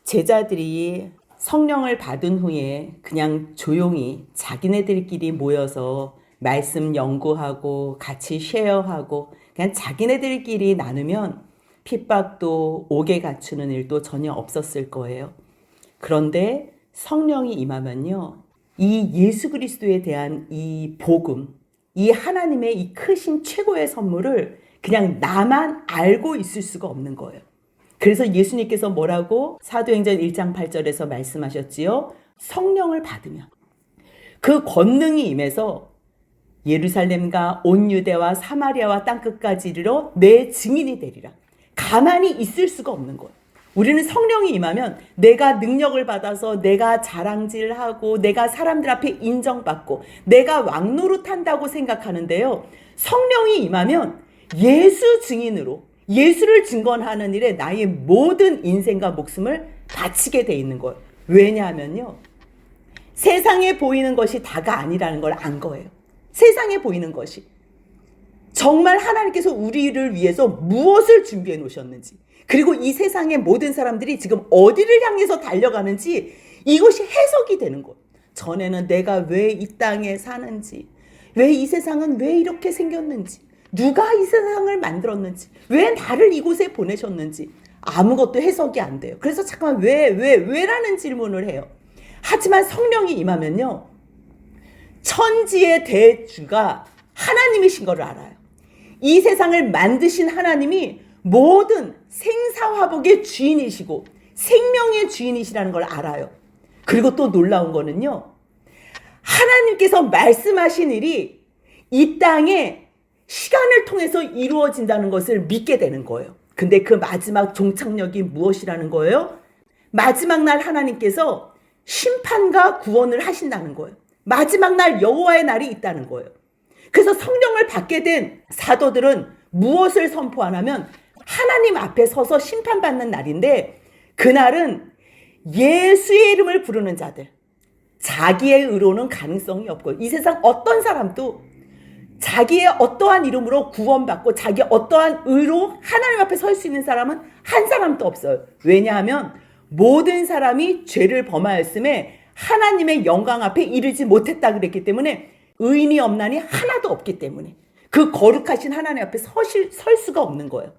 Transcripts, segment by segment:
제자들이 성령을 받은 후에 그냥 조용히 자기네들끼리 모여서 말씀 연구하고 같이 쉐어하고 그냥 자기네들끼리 나누면 핍박도 옥에 갇히는 일도 전혀 없었을 거예요. 그런데 성령이 임하면요, 이 예수 그리스도에 대한 이 복음, 이 하나님의 이 크신 최고의 선물을 그냥 나만 알고 있을 수가 없는 거예요. 그래서 예수님께서 뭐라고 사도행전 1장 8절에서 말씀하셨지요? 성령을 받으면 그 권능이 임해서 예루살렘과 온 유대와 사마리아와 땅끝까지 이르러 내 증인이 되리라. 가만히 있을 수가 없는 거예요. 우리는 성령이 임하면 내가 능력을 받아서 내가 자랑질하고 내가 사람들 앞에 인정받고 내가 왕노릇한다고 생각하는데요. 성령이 임하면 예수 증인으로 예수를 증거하는 일에 나의 모든 인생과 목숨을 바치게 돼 있는 거예요. 왜냐하면요, 세상에 보이는 것이 다가 아니라는 걸 안 거예요. 세상에 보이는 것이 정말 하나님께서 우리를 위해서 무엇을 준비해 놓으셨는지, 그리고 이 세상의 모든 사람들이 지금 어디를 향해서 달려가는지 이것이 해석이 되는 거예요. 전에는 내가 왜 이 땅에 사는지, 왜 이 세상은 왜 이렇게 생겼는지, 누가 이 세상을 만들었는지, 왜 나를 이곳에 보내셨는지 아무것도 해석이 안 돼요. 그래서 잠깐만 왜라는 질문을 해요. 하지만 성령이 임하면요, 천지의 대주가 하나님이신 걸 알아요. 이 세상을 만드신 하나님이 모든 생사화복의 주인이시고 생명의 주인이시라는 걸 알아요. 그리고 또 놀라운 거는요, 하나님께서 말씀하신 일이 이 땅에 시간을 통해서 이루어진다는 것을 믿게 되는 거예요. 근데 그 마지막 종착역이 무엇이라는 거예요? 마지막 날 하나님께서 심판과 구원을 하신다는 거예요. 마지막 날 여호와의 날이 있다는 거예요. 그래서 성령을 받게 된 사도들은 무엇을 선포하냐면 하나님 앞에 서서 심판받는 날인데, 그날은 예수의 이름을 부르는 자들, 자기의 의로는 가능성이 없고 이 세상 어떤 사람도 자기의 어떠한 이름으로 구원받고 자기의 어떠한 의로 하나님 앞에 설 수 있는 사람은 한 사람도 없어요. 왜냐하면 모든 사람이 죄를 범하였음에 하나님의 영광 앞에 이르지 못했다 그랬기 때문에 의인이 없나니 하나도 없기 때문에 그 거룩하신 하나님 앞에 설 수가 없는 거예요.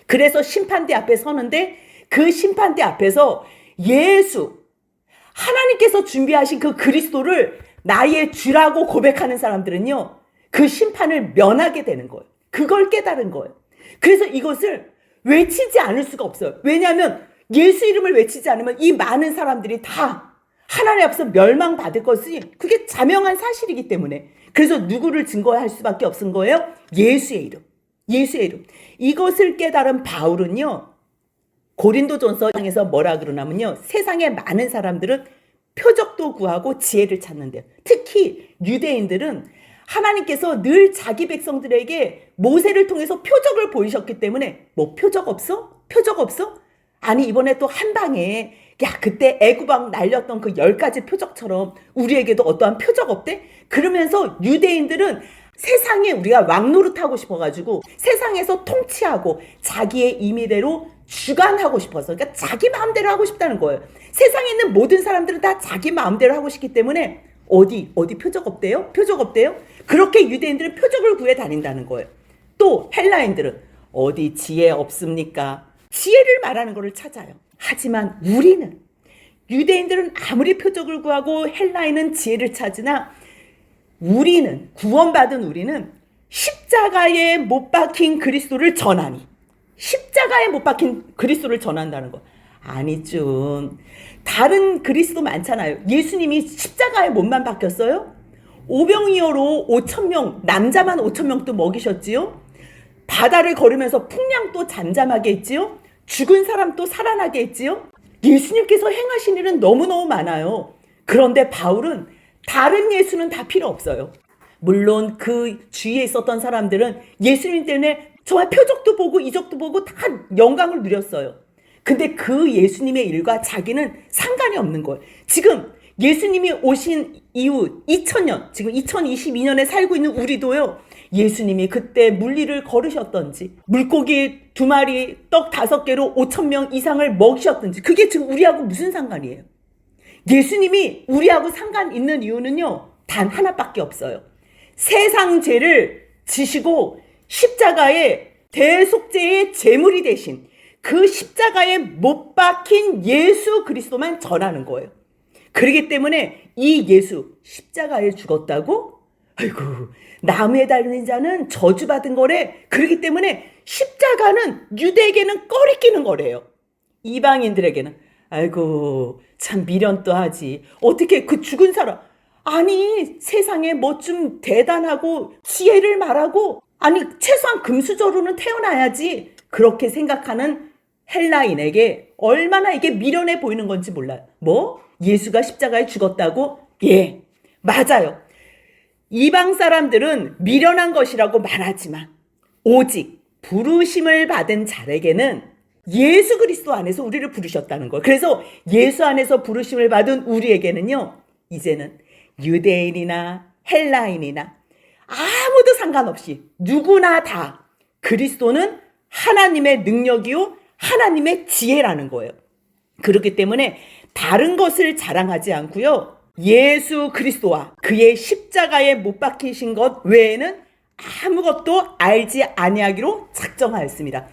그래서 심판대 앞에 서는데 그 심판대 앞에서 예수, 하나님께서 준비하신 그 그리스도를 나의 주라고 고백하는 사람들은요, 그 심판을 면하게 되는 거예요. 그걸 깨달은 거예요. 그래서 이것을 외치지 않을 수가 없어요. 왜냐하면 예수 이름을 외치지 않으면 이 많은 사람들이 다 하나님 앞에서 멸망받을 것이 그게 자명한 사실이기 때문에, 그래서 누구를 증거할 수밖에 없은 거예요? 예수의 이름. 예수의 이름. 이것을 깨달은 바울은요, 고린도전서에서 뭐라 그러냐면요, 세상의 많은 사람들은 표적도 구하고 지혜를 찾는데요. 특히 유대인들은 하나님께서 늘 자기 백성들에게 모세를 통해서 표적을 보이셨기 때문에 뭐 표적 없어? 표적 없어? 아니 이번에 또 한 방에 야 그때 애구방 날렸던 그 10가지 표적처럼 우리에게도 어떠한 표적 없대? 그러면서 유대인들은 세상에 우리가 왕노릇하고 싶어가지고 세상에서 통치하고 자기의 임의대로 주관하고 싶어서, 그러니까 자기 마음대로 하고 싶다는 거예요. 세상에 있는 모든 사람들은 다 자기 마음대로 하고 싶기 때문에 어디 표적 없대요? 표적 없대요? 그렇게 유대인들은 표적을 구해 다닌다는 거예요. 또 헬라인들은 어디 지혜 없습니까? 지혜를 말하는 것을 찾아요. 하지만 우리는, 유대인들은 아무리 표적을 구하고 헬라인은 지혜를 찾으나 우리는, 구원받은 우리는 십자가에 못 박힌 그리스도를 전하니, 십자가에 못 박힌 그리스도를 전한다는 거. 아니죠. 다른 그리스도 많잖아요. 예수님이 십자가에 못만 박혔어요? 오병이어로 5,000명, 남자만 5,000명도 먹이셨지요? 바다를 걸으면서 풍랑도 잠잠하게 했지요? 죽은 사람도 살아나게 했지요? 예수님께서 행하신 일은 너무너무 많아요. 그런데 바울은 다른 예수는 다 필요 없어요. 물론 그 주위에 있었던 사람들은 예수님 때문에 정말 표적도 보고 이적도 보고 다 영광을 누렸어요. 근데 그 예수님의 일과 자기는 상관이 없는 거예요. 지금 예수님이 오신 이후 2000년, 지금 2022년에 살고 있는 우리도요, 예수님이 그때 물리를 걸으셨던지, 물고기 2마리, 떡 5개로 5,000명 이상을 먹이셨던지, 그게 지금 우리하고 무슨 상관이에요? 예수님이 우리하고 상관 있는 이유는요, 단 하나밖에 없어요. 세상 죄를 지시고 십자가에 대속죄의 제물이 되신 그 십자가에 못 박힌 예수 그리스도만 전하는 거예요. 그렇기 때문에 이 예수 십자가에 죽었다고? 아이고, 나무에 달린 자는 저주받은 거래. 그렇기 때문에 십자가는 유대에게는 꺼리끼는 거래요. 이방인들에게는 아이고 참 미련도 하지. 어떻게 그 죽은 사람, 아니 세상에 뭐 좀 대단하고 지혜를 말하고, 아니 최소한 금수저로는 태어나야지, 그렇게 생각하는 헬라인에게 얼마나 이게 미련해 보이는 건지 몰라요. 뭐? 예수가 십자가에 죽었다고? 예, 맞아요. 이방 사람들은 미련한 것이라고 말하지만 오직 부르심을 받은 자에게는 예수 그리스도 안에서 우리를 부르셨다는 거예요. 그래서 예수 안에서 부르심을 받은 우리에게는요, 이제는 유대인이나 헬라인이나 아무도 상관없이 누구나 다 그리스도는 하나님의 능력이요 하나님의 지혜라는 거예요. 그렇기 때문에 다른 것을 자랑하지 않고요, 예수 그리스도와 그의 십자가에 못 박히신 것 외에는 아무것도 알지 아니하기로 작정하였습니다.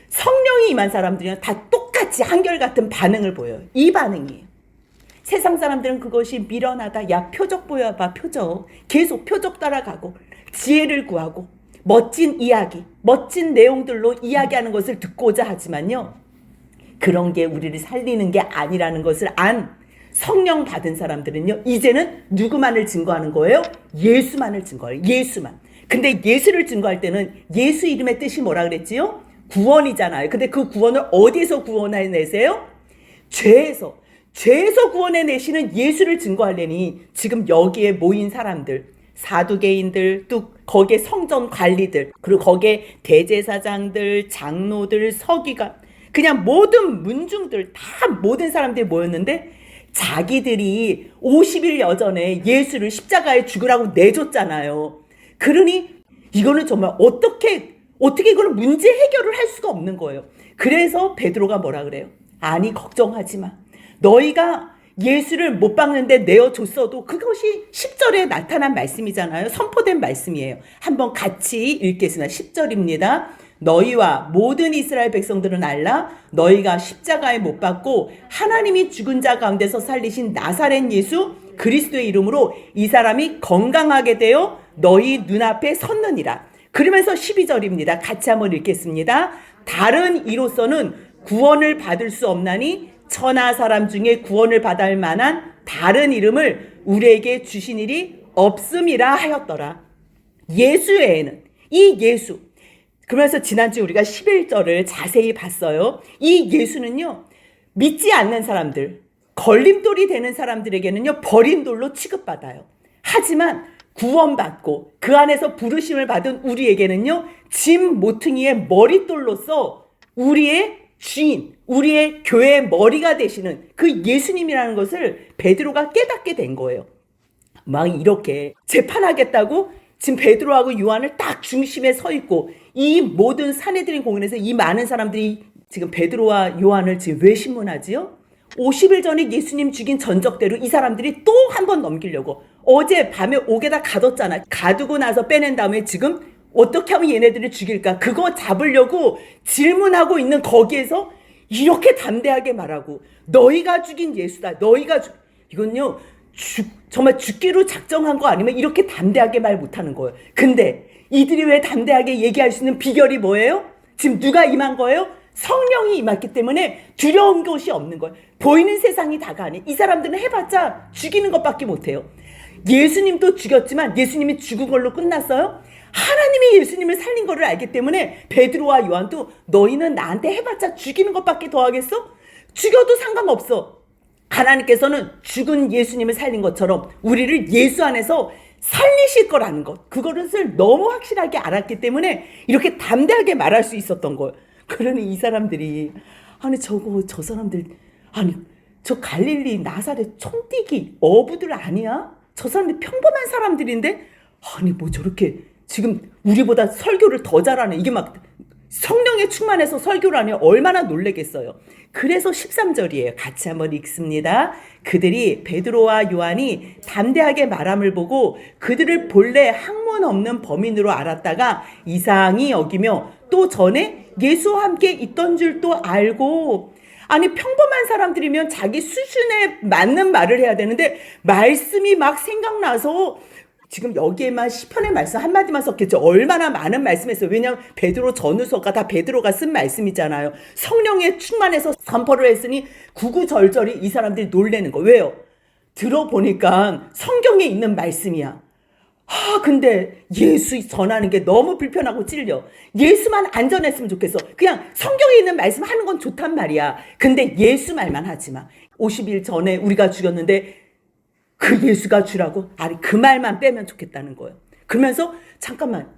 성령이 임한 사람들은 다 똑같이 한결같은 반응을 보여요. 이 반응이에요. 세상 사람들은 그것이 미련하다, 야 표적 보여봐, 표적, 계속 표적 따라가고 지혜를 구하고 멋진 이야기, 멋진 내용들로 이야기하는 것을 듣고자 하지만요, 그런 게 우리를 살리는 게 아니라는 것을 안 성령 받은 사람들은요, 이제는 누구만을 증거하는 거예요? 예수만을 증거해요. 예수만. 근데 예수를 증거할 때는 예수 이름의 뜻이 뭐라 그랬지요? 구원이잖아요. 근데 그 구원을 어디에서 구원해내세요? 죄에서 구원해내시는 예수를 증거하려니 지금 여기에 모인 사람들, 사두개인들, 또 거기에 성전 관리들, 그리고 거기에 대제사장들, 장로들, 서기관, 그냥 모든 문중들, 다 모든 사람들이 모였는데 자기들이 50일 여전에 예수를 십자가에 죽으라고 내줬잖아요. 그러니 이거는 정말 어떻게 이거는 문제 해결을 할 수가 없는 거예요. 그래서 베드로가 뭐라 그래요? 아니 걱정하지 마. 너희가 예수를 못 박는데 내어줬어도 그것이 10절에 나타난 말씀이잖아요. 선포된 말씀이에요. 한번 같이 읽겠습니다. 10절입니다. 너희와 모든 이스라엘 백성들은 알라. 너희가 십자가에 못 박고 하나님이 죽은 자 가운데서 살리신 나사렛 예수 그리스도의 이름으로 이 사람이 건강하게 되어 너희 눈앞에 섰느니라. 그러면서 12절입니다. 같이 한번 읽겠습니다. 다른 이로서는 구원을 받을 수 없나니 천하 사람 중에 구원을 받을 만한 다른 이름을 우리에게 주신 일이 없음이라 하였더라. 예수 외에는, 이 예수, 그러면서 지난주에 우리가 11절을 자세히 봤어요. 이 예수는요, 믿지 않는 사람들, 걸림돌이 되는 사람들에게는요, 버린 돌로 취급받아요. 하지만 구원받고 그 안에서 부르심을 받은 우리에게는요, 짐 모퉁이의 머릿돌로서 우리의 주인, 우리의 교회의 머리가 되시는 그 예수님이라는 것을 베드로가 깨닫게 된 거예요. 막 이렇게 재판하겠다고 지금 베드로하고 요한을 딱 중심에 서 있고, 이 모든 사내들인 공연에서 이 많은 사람들이 지금 베드로와 요한을 지금 왜 신문하지요? 50일 전에 예수님 죽인 전적대로 이 사람들이 또 한 번 넘기려고 어제 밤에 옥에다 가뒀잖아. 가두고 나서 빼낸 다음에 지금 어떻게 하면 얘네들을 죽일까? 그거 잡으려고 질문하고 있는 거기에서 이렇게 담대하게 말하고, 너희가 죽인 예수다. 이건요, 정말 죽기로 작정한 거 아니면 이렇게 담대하게 말 못하는 거예요. 근데 이들이 왜 담대하게 얘기할 수 있는 비결이 뭐예요? 지금 누가 임한 거예요? 성령이 임했기 때문에 두려운 것이 없는 거예요. 보이는 세상이 다가 아니에요. 이 사람들은 해봤자 죽이는 것밖에 못해요. 예수님도 죽였지만 예수님이 죽은 걸로 끝났어요? 하나님이 예수님을 살린 거를 알기 때문에 베드로와 요한도 너희는 나한테 해봤자 죽이는 것밖에 더 하겠어? 죽여도 상관없어. 하나님께서는 죽은 예수님을 살린 것처럼 우리를 예수 안에서 살리실 거라는 것, 그것을 너무 확실하게 알았기 때문에 이렇게 담대하게 말할 수 있었던 거예요. 그러니 이 사람들이, 아니 저 사람들, 아니 저 갈릴리 나사렛 총띠기 어부들 아니야? 저 사람들 평범한 사람들인데 아니 뭐 저렇게 지금 우리보다 설교를 더 잘하네. 이게 막 성령에 충만해서 설교를 하니 얼마나 놀라겠어요. 그래서 13절이에요. 같이 한번 읽습니다. 그들이 베드로와 요한이 담대하게 말함을 보고 그들을 본래 학문 없는 범인으로 알았다가 이상히 여기며 또 전에 예수와 함께 있던 줄도 알고, 아니 평범한 사람들이면 자기 수준에 맞는 말을 해야 되는데 말씀이 막 생각나서 지금 여기에만 시편의 말씀 한마디만 썼겠죠. 얼마나 많은 말씀했어요. 왜냐하면 베드로 전후서가 다 베드로가 쓴 말씀이잖아요. 성령에 충만해서 선포를 했으니 구구절절히 이 사람들이 놀라는 거. 왜요? 들어보니까 성경에 있는 말씀이야. 근데 예수 전하는 게 너무 불편하고 찔려. 예수만 안전했으면 좋겠어. 그냥 성경에 있는 말씀 하는 건 좋단 말이야. 근데 예수 말만 하지 마. 50일 전에 우리가 죽였는데 그 예수가 주라고? 아니, 그 말만 빼면 좋겠다는 거예요. 그러면서 잠깐만,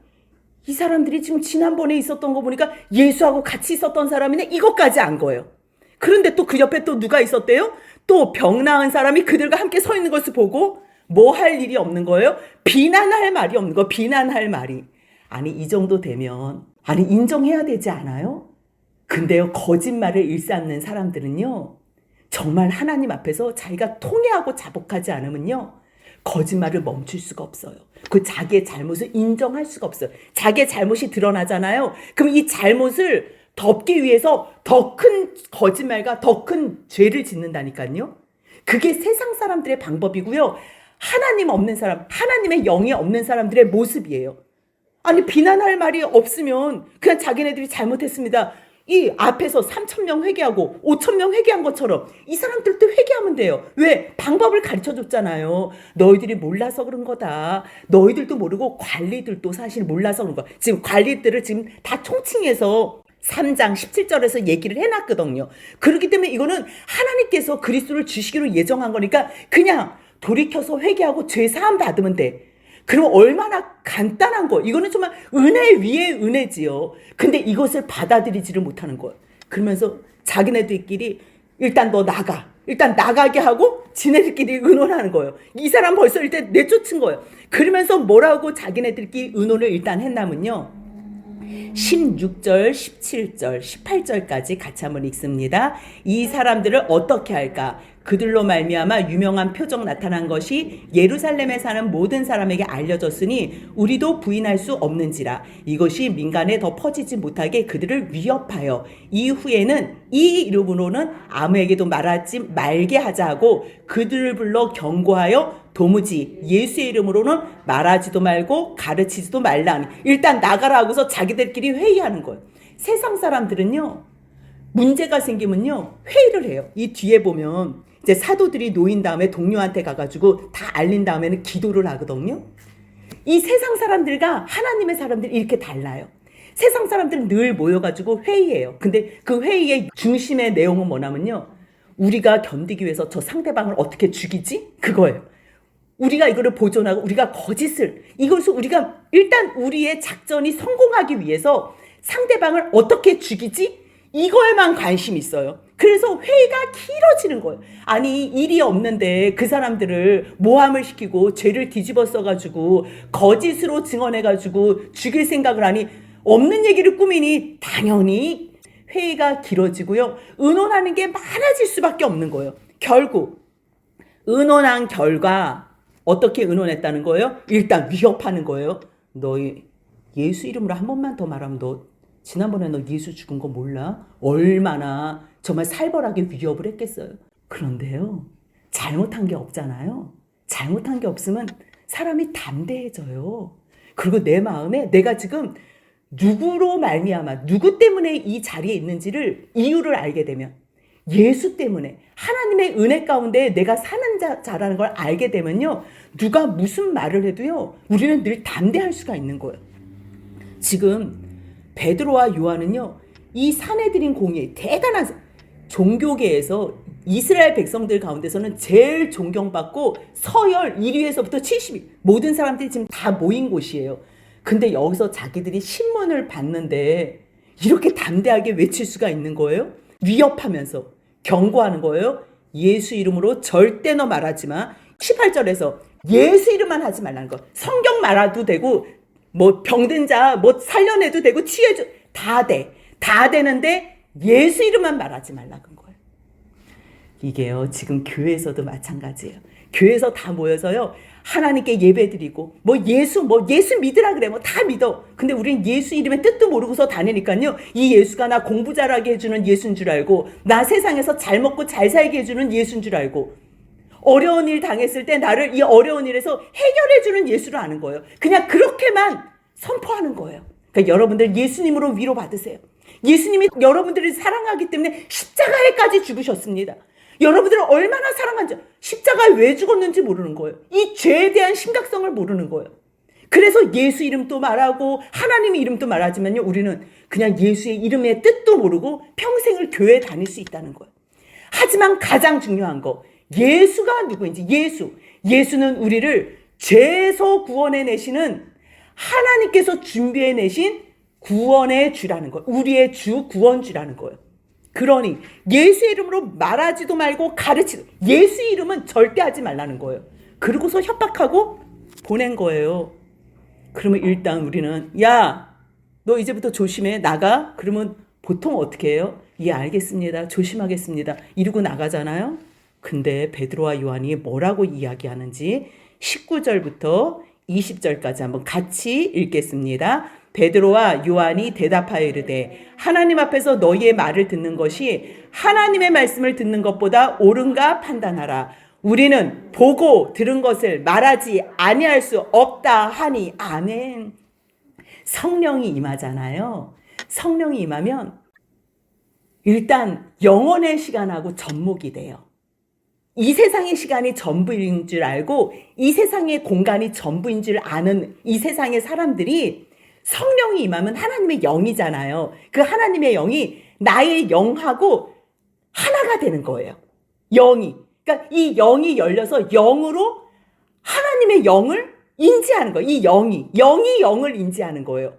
이 사람들이 지금 지난번에 있었던 거 보니까 예수하고 같이 있었던 사람이네, 이것까지 안 거예요. 그런데 또 그 옆에 또 누가 있었대요? 또 병 나은 사람이 그들과 함께 서 있는 것을 보고 뭐 할 일이 없는 거예요? 비난할 말이 없는 거. 비난할 말이. 아니, 이 정도 되면 아니 인정해야 되지 않아요? 근데요, 거짓말을 일삼는 사람들은요, 정말 하나님 앞에서 자기가 통회하고 자복하지 않으면요, 거짓말을 멈출 수가 없어요. 그 자기의 잘못을 인정할 수가 없어요. 자기의 잘못이 드러나잖아요. 그럼 이 잘못을 덮기 위해서 더 큰 거짓말과 더 큰 죄를 짓는다니까요. 그게 세상 사람들의 방법이고요. 하나님 없는 사람, 하나님의 영이 없는 사람들의 모습이에요. 아니, 비난할 말이 없으면 그냥 자기네들이 잘못했습니다. 이 앞에서 3,000명 회개하고 5,000명 회개한 것처럼 이 사람들도 회개하면 돼요. 왜? 방법을 가르쳐줬잖아요. 너희들이 몰라서 그런 거다. 너희들도 모르고 관리들도 사실 몰라서 그런 거야. 지금 관리들을 지금 다 총칭해서 3장 17절에서 얘기를 해놨거든요. 그렇기 때문에 이거는 하나님께서 그리스도를 주시기로 예정한 거니까 그냥 돌이켜서 회개하고 죄 사함 받으면 돼. 그럼 얼마나 간단한 거. 이거는 정말 은혜 위에 은혜지요. 근데 이것을 받아들이지를 못하는 거예요. 그러면서 자기네들끼리 일단 너 나가. 일단 나가게 하고 지네들끼리 의논하는 거예요. 이 사람 벌써 일단 내쫓은 거예요. 그러면서 뭐라고 자기네들끼리 의논을 일단 했냐면요, 16절, 17절, 18절까지 같이 한번 읽습니다. 이 사람들을 어떻게 할까? 그들로 말미암아 유명한 표적 나타난 것이 예루살렘에 사는 모든 사람에게 알려졌으니 우리도 부인할 수 없는지라. 이것이 민간에 더 퍼지지 못하게 그들을 위협하여 이후에는 이 이름으로는 아무에게도 말하지 말게 하자 하고 그들을 불러 경고하여 도무지 예수의 이름으로는 말하지도 말고 가르치지도 말라 하니. 일단 나가라 하고서 자기들끼리 회의하는 거예요. 세상 사람들은요, 문제가 생기면요 회의를 해요. 이 뒤에 보면 이제 사도들이 놓인 다음에 동료한테 가가지고 다 알린 다음에는 기도를 하거든요. 이 세상 사람들과 하나님의 사람들이 이렇게 달라요. 세상 사람들은 늘 모여가지고 회의해요. 근데 그 회의의 중심의 내용은 뭐냐면요, 우리가 견디기 위해서 저 상대방을 어떻게 죽이지? 그거예요. 우리가 이거를 보존하고 우리가 거짓을, 이것을 우리가 일단 우리의 작전이 성공하기 위해서 상대방을 어떻게 죽이지? 이거에만 관심이 있어요. 그래서 회의가 길어지는 거예요. 아니, 일이 없는데 그 사람들을 모함을 시키고 죄를 뒤집어 써가지고 거짓으로 증언해가지고 죽일 생각을 하니, 없는 얘기를 꾸미니 당연히 회의가 길어지고요. 의논하는 게 많아질 수밖에 없는 거예요. 결국 의논한 결과 어떻게 의논했다는 거예요? 일단 위협하는 거예요. 너희 예수 이름으로 한 번만 더 말하면 너 지난번에 너 예수 죽은 거 몰라? 얼마나 정말 살벌하게 위협을 했겠어요. 그런데요, 잘못한 게 없잖아요. 잘못한 게 없으면 사람이 담대해져요. 그리고 내 마음에 내가 지금 누구로 말미암아, 누구 때문에 이 자리에 있는지를 이유를 알게 되면, 예수 때문에 하나님의 은혜 가운데 내가 사는 자라는 걸 알게 되면요, 누가 무슨 말을 해도요 우리는 늘 담대할 수가 있는 거예요. 지금 베드로와 요한은요, 이 사내들인 공의 대단한 종교계에서 이스라엘 백성들 가운데서는 제일 존경받고 서열 1위에서부터 70위 모든 사람들이 지금 다 모인 곳이에요. 근데 여기서 자기들이 신문을 봤는데 이렇게 담대하게 외칠 수가 있는 거예요? 위협하면서 경고하는 거예요. 예수 이름으로 절대 너 말하지 마. 18절에서 예수 이름만 하지 말라는 거. 성경 말아도 되고 뭐 병든 자 뭐 살려내도 되고 치유해줘 다 돼. 다 되는데 예수 이름만 말하지 말라는 거예요. 이게요 지금 교회에서도 마찬가지예요. 교회에서 다 모여서요 하나님께 예배드리고 뭐 예수 믿으라 그래 뭐 다 믿어. 근데 우리는 예수 이름의 뜻도 모르고서 다니니까요 이 예수가 나 공부 잘하게 해주는 예수인 줄 알고 나 세상에서 잘 먹고 잘 살게 해주는 예수인 줄 알고 어려운 일 당했을 때 나를 이 어려운 일에서 해결해주는 예수를 아는 거예요. 그냥 그렇게만 선포하는 거예요. 그러니까 여러분들 예수님으로 위로받으세요. 예수님이 여러분들을 사랑하기 때문에 십자가에까지 죽으셨습니다. 여러분들을 얼마나 사랑한지 십자가에 왜 죽었는지 모르는 거예요. 이 죄에 대한 심각성을 모르는 거예요. 그래서 예수 이름도 말하고 하나님의 이름도 말하지만요 우리는 그냥 예수의 이름의 뜻도 모르고 평생을 교회에 다닐 수 있다는 거예요. 하지만 가장 중요한 거 예수가 누구인지 예수는 우리를 죄에서 구원해내시는 하나님께서 준비해내신 구원의 주라는 거예요. 우리의 주 구원주라는 거예요. 그러니 예수의 이름으로 말하지도 말고 가르치도 예수 이름은 절대 하지 말라는 거예요. 그러고서 협박하고 보낸 거예요. 그러면 일단 우리는 야, 너 이제부터 조심해 나가. 그러면 보통 어떻게 해요? 예 알겠습니다. 조심하겠습니다. 이러고 나가잖아요. 근데 베드로와 요한이 뭐라고 이야기하는지 19절부터 20절까지 한번 같이 읽겠습니다. 베드로와 요한이 대답하여 이르되 하나님 앞에서 너희의 말을 듣는 것이 하나님의 말씀을 듣는 것보다 옳은가 판단하라. 우리는 보고 들은 것을 말하지 아니할 수 없다 하니 아멘. 성령이 임하잖아요. 성령이 임하면 일단 영혼의 시간하고 접목이 돼요. 이 세상의 시간이 전부인 줄 알고 이 세상의 공간이 전부인 줄 아는 이 세상의 사람들이 성령이 임하면 하나님의 영이잖아요. 그 하나님의 영이 나의 영하고 하나가 되는 거예요. 영이. 그러니까 이 영이 열려서 영으로 하나님의 영을 인지하는 거예요. 이 영이 영을 인지하는 거예요.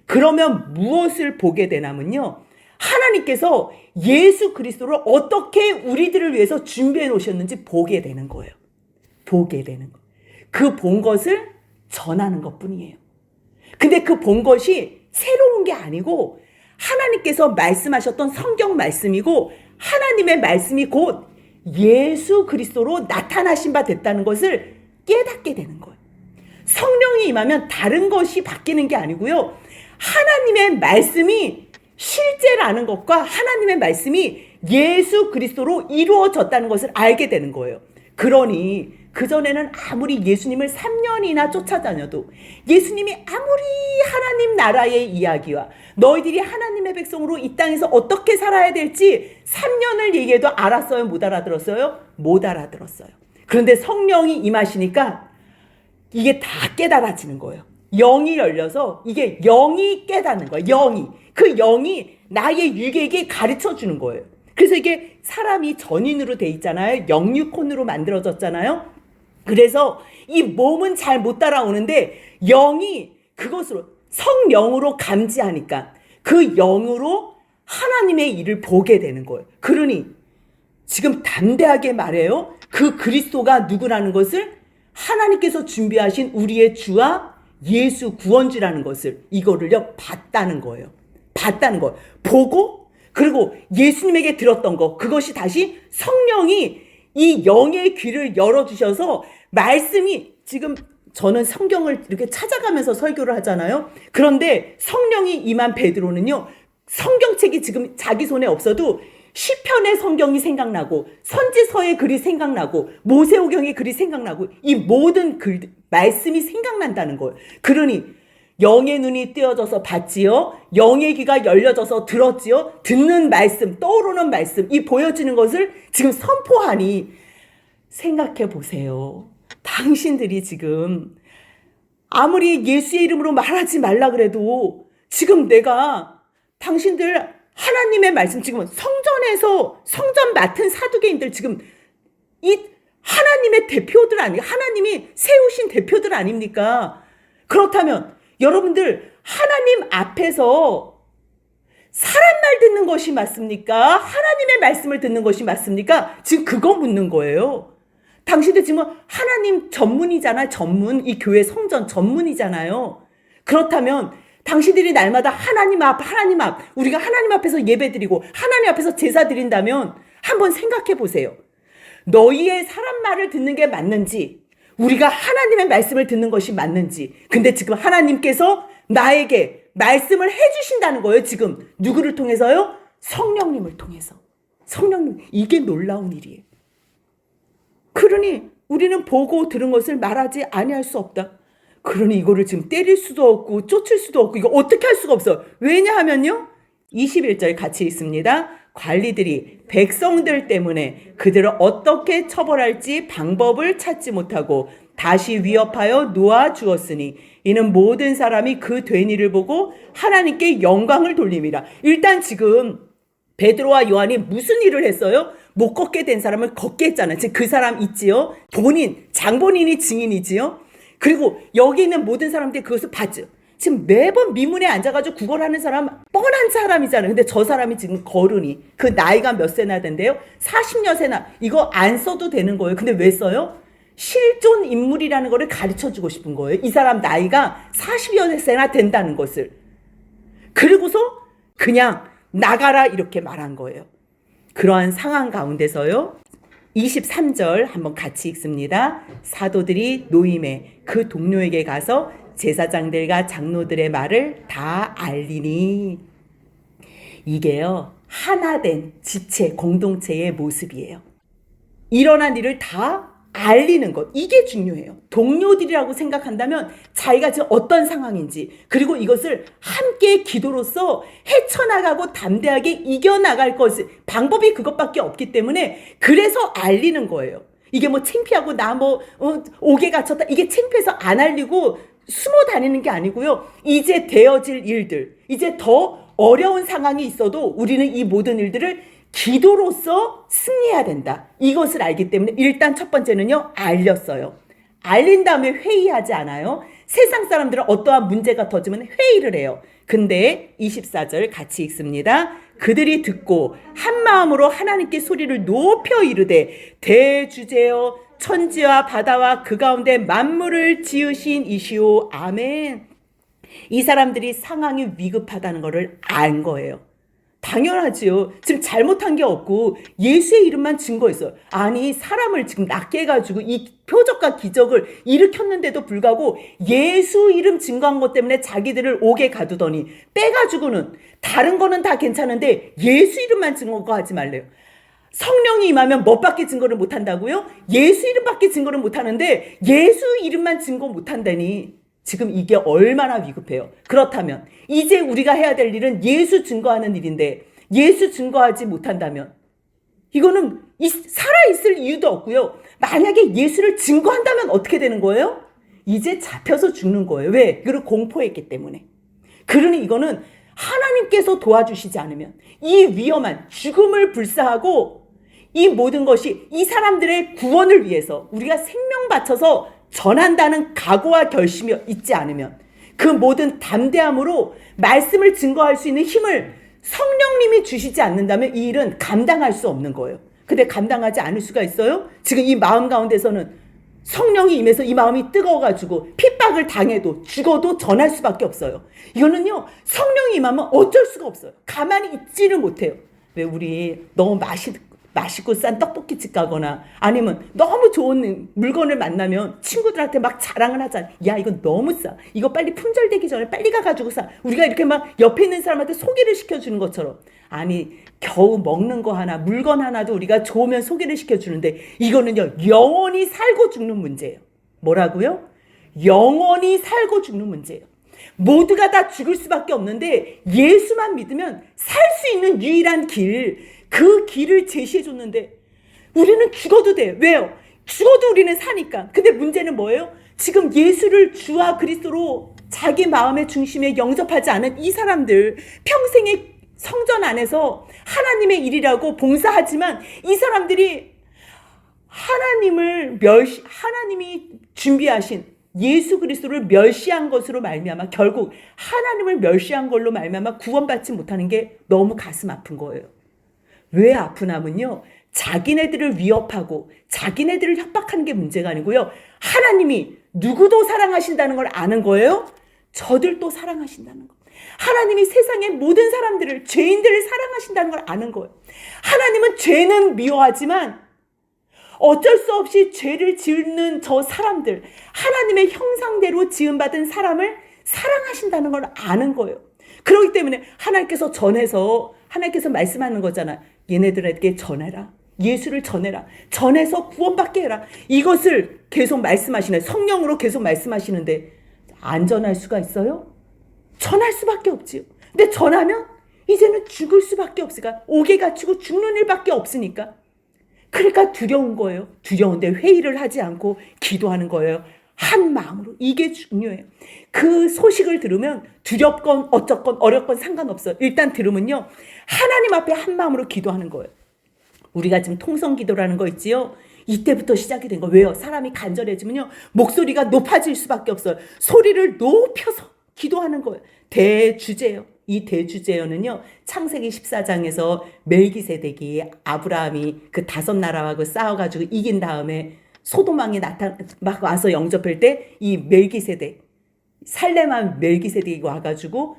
그러면 무엇을 보게 되냐면요. 하나님께서 예수 그리스도를 어떻게 우리들을 위해서 준비해 놓으셨는지 보게 되는 거예요. 보게 되는 거. 그 본 것을 전하는 것뿐이에요. 근데 그 본 것이 새로운 게 아니고 하나님께서 말씀하셨던 성경 말씀이고 하나님의 말씀이 곧 예수 그리스도로 나타나신 바 됐다는 것을 깨닫게 되는 거예요. 성령이 임하면 다른 것이 바뀌는 게 아니고요. 하나님의 말씀이 실제라는 것과 하나님의 말씀이 예수 그리스도로 이루어졌다는 것을 알게 되는 거예요. 그러니 그전에는 아무리 예수님을 3년이나 쫓아다녀도 예수님이 아무리 하나님 나라의 이야기와 너희들이 하나님의 백성으로 이 땅에서 어떻게 살아야 될지 3년을 얘기해도 알았어요? 못 알아들었어요? 못 알아들었어요. 그런데 성령이 임하시니까 이게 다 깨달아지는 거예요. 영이 열려서 이게 영이 깨닫는 거예요. 영이. 그 영이 나의 유괴에게 가르쳐 주는 거예요. 그래서 이게 사람이 전인으로 돼 있잖아요. 영유콘으로 만들어졌잖아요. 그래서 이 몸은 잘 못 따라오는데 영이 그것으로 성령으로 감지하니까 그 영으로 하나님의 일을 보게 되는 거예요. 그러니 지금 담대하게 말해요. 그 그리스도가 누구라는 것을 하나님께서 준비하신 우리의 주와 예수 구원주라는 것을 이거를요 봤다는 거예요. 봤다는 거예요. 보고 그리고 예수님에게 들었던 거 그것이 다시 성령이 이 영의 귀를 열어주셔서 말씀이 지금 저는 성경을 이렇게 찾아가면서 설교를 하잖아요. 그런데 성령이 임한 베드로는요. 성경책이 지금 자기 손에 없어도 시편의 성경이 생각나고 선지서의 글이 생각나고 모세오경의 글이 생각나고 이 모든 글 말씀이 생각난다는 거예요. 그러니 영의 눈이 띄어져서 봤지요. 영의 귀가 열려져서 들었지요. 듣는 말씀, 떠오르는 말씀, 이 보여지는 것을 지금 선포하니 생각해 보세요. 당신들이 지금 아무리 예수의 이름으로 말하지 말라 그래도 지금 내가 당신들 하나님의 말씀 지금 성전에서 성전 맡은 사두개인들 지금 이 하나님의 대표들 아니에요? 하나님이 세우신 대표들 아닙니까? 그렇다면 여러분들 하나님 앞에서 사람 말 듣는 것이 맞습니까? 하나님의 말씀을 듣는 것이 맞습니까? 지금 그거 묻는 거예요. 당신들 지금 하나님 전문이잖아요. 전문. 이 교회 성전 전문이잖아요. 그렇다면 당신들이 날마다 하나님 앞, 우리가 하나님 앞에서 예배드리고 하나님 앞에서 제사 드린다면 한번 생각해 보세요. 너희의 사람 말을 듣는 게 맞는지, 우리가 하나님의 말씀을 듣는 것이 맞는지. 근데 지금 하나님께서 나에게 말씀을 해주신다는 거예요. 지금 누구를 통해서요? 성령님을 통해서. 성령님, 이게 놀라운 일이에요. 그러니 우리는 보고 들은 것을 말하지 아니할 수 없다. 그러니 이거를 지금 때릴 수도 없고 쫓을 수도 없고 이거 어떻게 할 수가 없어. 왜냐하면요, 21절 같이 있습니다. 관리들이 백성들 때문에 그들을 어떻게 처벌할지 방법을 찾지 못하고 다시 위협하여 놓아 주었으니 이는 모든 사람이 그 된 일을 보고 하나님께 영광을 돌림이라. 일단 지금 베드로와 요한이 무슨 일을 했어요? 못 걷게 된 사람을 걷게 했잖아요. 즉 그 사람 있지요. 장본인이 증인이지요. 그리고 여기 있는 모든 사람들이 그것을 봤죠. 지금 매번 미문에 앉아가지고 구걸하는 사람 뻔한 사람이잖아요. 근데 저 사람이 지금 거른이 그 나이가 몇 세나 된대요? 40여 세나. 이거 안 써도 되는 거예요. 근데 왜 써요? 실존 인물이라는 거를 가르쳐주고 싶은 거예요. 이 사람 나이가 40여 세나 된다는 것을. 그리고서 그냥 나가라 이렇게 말한 거예요. 그러한 상황 가운데서요, 23절 한번 같이 읽습니다. 사도들이 노임에 그 동료에게 가서 제사장들과 장로들의 말을 다 알리니. 이게요, 하나된 지체, 공동체의 모습이에요. 일어난 일을 다 알리는 것, 이게 중요해요. 동료들이라고 생각한다면 자기가 지금 어떤 상황인지, 그리고 이것을 함께 기도로서 헤쳐나가고 담대하게 이겨나갈 것을, 방법이 그것밖에 없기 때문에 그래서 알리는 거예요. 이게 뭐 창피하고 나 옥에 갇혔다, 이게 창피해서 안 알리고 숨어 다니는 게 아니고요. 이제 되어질 일들, 이제 더 어려운 상황이 있어도 우리는 이 모든 일들을 기도로서 승리해야 된다. 이것을 알기 때문에 일단 첫 번째는요, 알렸어요. 알린 다음에 회의하지 않아요. 세상 사람들은 어떠한 문제가 터지면 회의를 해요. 근데 24절 같이 읽습니다. 그들이 듣고 한 마음으로 하나님께 소리를 높여 이르되 대주제여 천지와 바다와 그 가운데 만물을 지으신 이시오. 아멘. 이 사람들이 상황이 위급하다는 것을 안 거예요. 당연하지요. 지금 잘못한 게 없고 예수의 이름만 증거했어요. 아니, 사람을 지금 낫게 해가지고 이 표적과 기적을 일으켰는데도 불구하고 예수 이름 증거한 것 때문에 자기들을 옥에 가두더니 빼가지고는 다른 거는 다 괜찮은데 예수 이름만 증거하지 말래요. 성령이 임하면 뭐밖에 증거를 못한다고요? 예수 이름밖에 증거를 못하는데 예수 이름만 증거 못한다니. 지금 이게 얼마나 위급해요. 그렇다면 이제 우리가 해야 될 일은 예수 증거하는 일인데 예수 증거하지 못한다면 이거는 살아있을 이유도 없고요. 만약에 예수를 증거한다면 어떻게 되는 거예요? 이제 잡혀서 죽는 거예요. 왜? 이걸 공포했기 때문에. 그러니 이거는 하나님께서 도와주시지 않으면 이 위험한 죽음을 불사하고 이 모든 것이 이 사람들의 구원을 위해서 우리가 생명 바쳐서 전한다는 각오와 결심이 있지 않으면, 그 모든 담대함으로 말씀을 증거할 수 있는 힘을 성령님이 주시지 않는다면 이 일은 감당할 수 없는 거예요. 근데 감당하지 않을 수가 있어요? 지금 이 마음 가운데서는 성령이 임해서 이 마음이 뜨거워가지고 핍박을 당해도 죽어도 전할 수밖에 없어요. 이거는요, 성령이 임하면 어쩔 수가 없어요. 가만히 있지를 못해요. 왜 우리 너무 맛있고 싼 떡볶이집 가거나 아니면 너무 좋은 물건을 만나면 친구들한테 막 자랑을 하잖아. 야, 이거 너무 싸. 이거 빨리 품절되기 전에 빨리 가가지고 사. 우리가 이렇게 막 옆에 있는 사람한테 소개를 시켜주는 것처럼. 아니, 겨우 먹는 거 하나, 물건 하나도 우리가 좋으면 소개를 시켜주는데 이거는요, 영원히 살고 죽는 문제예요. 뭐라고요? 영원히 살고 죽는 문제예요. 모두가 다 죽을 수밖에 없는데 예수만 믿으면 살 수 있는 유일한 길, 그 길을 제시해 줬는데 우리는 죽어도 돼. 왜요? 죽어도 우리는 사니까. 근데 문제는 뭐예요? 지금 예수를 주와 그리스도로 자기 마음의 중심에 영접하지 않은 이 사람들, 평생의 성전 안에서 하나님의 일이라고 봉사하지만 이 사람들이 하나님이 준비하신 예수 그리스도를 멸시한 것으로 말미암아 결국 하나님을 멸시한 걸로 말미암아 구원받지 못하는 게 너무 가슴 아픈 거예요. 왜 아프냐면요, 자기네들을 위협하고 자기네들을 협박하는 게 문제가 아니고요, 하나님이 누구도 사랑하신다는 걸 아는 거예요. 저들도 사랑하신다는 거. 하나님이 세상의 모든 사람들을, 죄인들을 사랑하신다는 걸 아는 거예요. 하나님은 죄는 미워하지만 어쩔 수 없이 죄를 짓는 저 사람들, 하나님의 형상대로 지음받은 사람을 사랑하신다는 걸 아는 거예요. 그렇기 때문에 하나님께서 말씀하는 거잖아. 얘네들에게 전해라. 예수를 전해라. 전해서 구원받게 해라. 이것을 계속 말씀하시네. 성령으로 계속 말씀하시는데 안 전할 수가 있어요? 전할 수밖에 없지요. 근데 전하면 이제는 죽을 수밖에 없으니까, 옥에 갇히고 죽는 일밖에 없으니까. 그러니까 두려운 거예요. 두려운데 회의를 하지 않고 기도하는 거예요. 한 마음으로. 이게 중요해요. 그 소식을 들으면 두렵건 어쩌건 어렵건 상관없어요. 일단 들으면요, 하나님 앞에 한 마음으로 기도하는 거예요. 우리가 지금 통성 기도라는 거 있지요. 이때부터 시작이 된 거예요. 왜요? 사람이 간절해지면요, 목소리가 높아질 수밖에 없어요. 소리를 높여서 기도하는 거예요. 대주제요. 이 대주제어는요, 창세기 14장에서 멜기세덱이 아브라함이 그 5나라하고 싸워가지고 이긴 다음에 소돔왕이 막 와서 영접할 때 이 멜기세덱, 살렘한 멜기세덱이 와가지고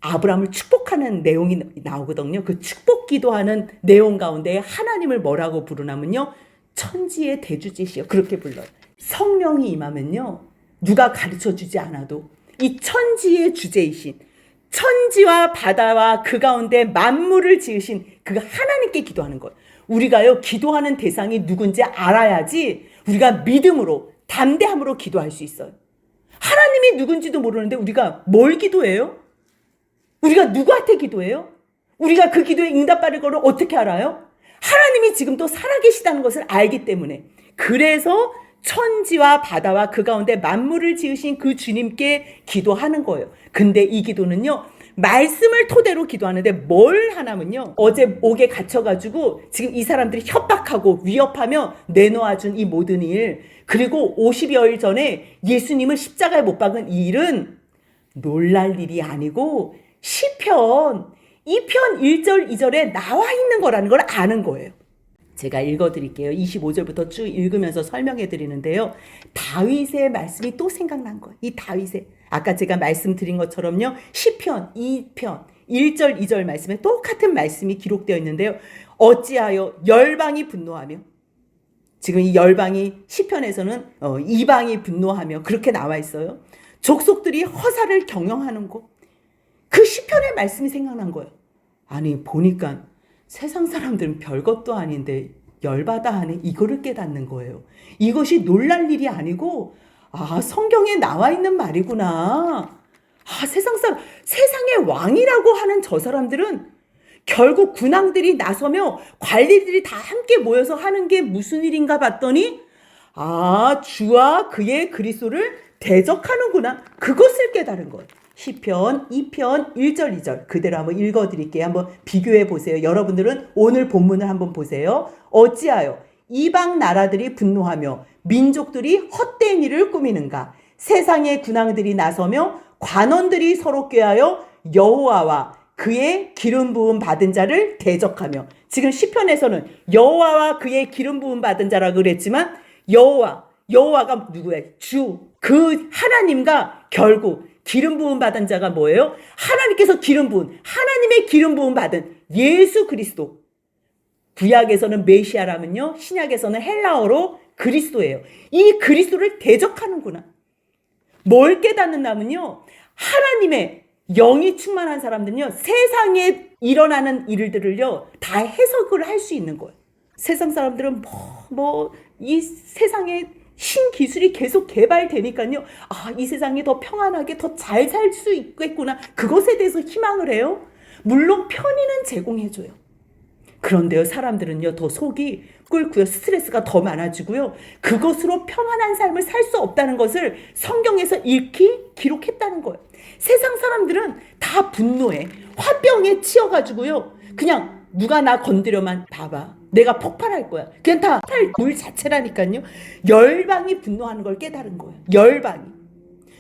아브라함을 축복하는 내용이 나오거든요. 그 축복 기도하는 내용 가운데 하나님을 뭐라고 부르냐면요, 천지의 대주제시여, 그렇게 불러요. 성령이 임하면요, 누가 가르쳐주지 않아도 이 천지의 주제이신, 천지와 바다와 그 가운데 만물을 지으신 그 하나님께 기도하는 거예요. 우리가요, 기도하는 대상이 누군지 알아야지 우리가 믿음으로, 담대함으로 기도할 수 있어요. 하나님이 누군지도 모르는데 우리가 뭘 기도해요? 우리가 누구한테 기도해요? 우리가 그 기도에 응답받을 거를 어떻게 알아요? 하나님이 지금도 살아계시다는 것을 알기 때문에. 그래서 천지와 바다와 그 가운데 만물을 지으신 그 주님께 기도하는 거예요. 근데 이 기도는요, 말씀을 토대로 기도하는데 뭘 하냐면요, 어제 옥에 갇혀가지고 지금 이 사람들이 협박하고 위협하며 내놓아준 이 모든 일, 그리고 50여일 전에 예수님을 십자가에 못 박은 이 일은 놀랄 일이 아니고 시편 2편 1절 2절에 나와 있는 거라는 걸 아는 거예요. 제가 읽어드릴게요. 25절부터 쭉 읽으면서 설명해 드리는데요, 다윗의 말씀이 또 생각난 거예요. 이 다윗의, 아까 제가 말씀드린 것처럼요, 시편 2편 1절 2절 말씀에 똑같은 말씀이 기록되어 있는데요, 어찌하여 열방이 분노하며, 지금 이 열방이 시편에서는 이방이 분노하며 그렇게 나와 있어요. 족속들이 허사를 경영하는 곳, 그 시편의 말씀이 생각난 거예요. 아니, 보니까 세상 사람들은 별것도 아닌데 열받아 하네, 이거를 깨닫는 거예요. 이것이 놀랄 일이 아니고, 성경에 나와 있는 말이구나. 세상의 왕이라고 하는 저 사람들은 결국 군왕들이 나서며 관리들이 다 함께 모여서 하는 게 무슨 일인가 봤더니, 주와 그의 그리스도를 대적하는구나. 그것을 깨달은 거예요. 시편 2편 1절 2절 그대로 한번 읽어드릴게요. 한번 비교해 보세요. 여러분들은 오늘 본문을 한번 보세요. 어찌하여 이방 나라들이 분노하며 민족들이 헛된 일을 꾸미는가? 세상의 군왕들이 나서며 관원들이 서로 꾀하여 여호와와 그의 기름 부음 받은 자를 대적하며. 지금 시편에서는 여호와와 그의 기름 부음 받은 자라고 그랬지만, 여호와가 누구예요? 주, 그 하나님과 결국 기름 부음 받은 자가 뭐예요? 하나님께서 하나님의 기름 부음 받은 예수 그리스도. 구약에서는 메시아라면요, 신약에서는 헬라어로 그리스도예요. 이 그리스도를 대적하는구나. 뭘 깨닫는다면요, 하나님의 영이 충만한 사람들은요, 세상에 일어나는 일들을요 다 해석을 할 수 있는 거예요. 세상 사람들은 이 세상에 신기술이 계속 개발되니까요, 이 세상이 더 평안하게 더 잘 살 수 있겠구나, 그것에 대해서 희망을 해요. 물론 편의는 제공해줘요. 그런데요, 사람들은요 더 속이 끓고요, 스트레스가 더 많아지고요, 그것으로 평안한 삶을 살 수 없다는 것을 성경에서 기록했다는 거예요. 세상 사람들은 다 분노해, 화병에 치여가지고요, 그냥 누가 나 건드려만 봐봐, 내가 폭발할 거야. 그냥 다 물 자체라니까요. 열방이 분노하는 걸 깨달은 거예요. 열방이.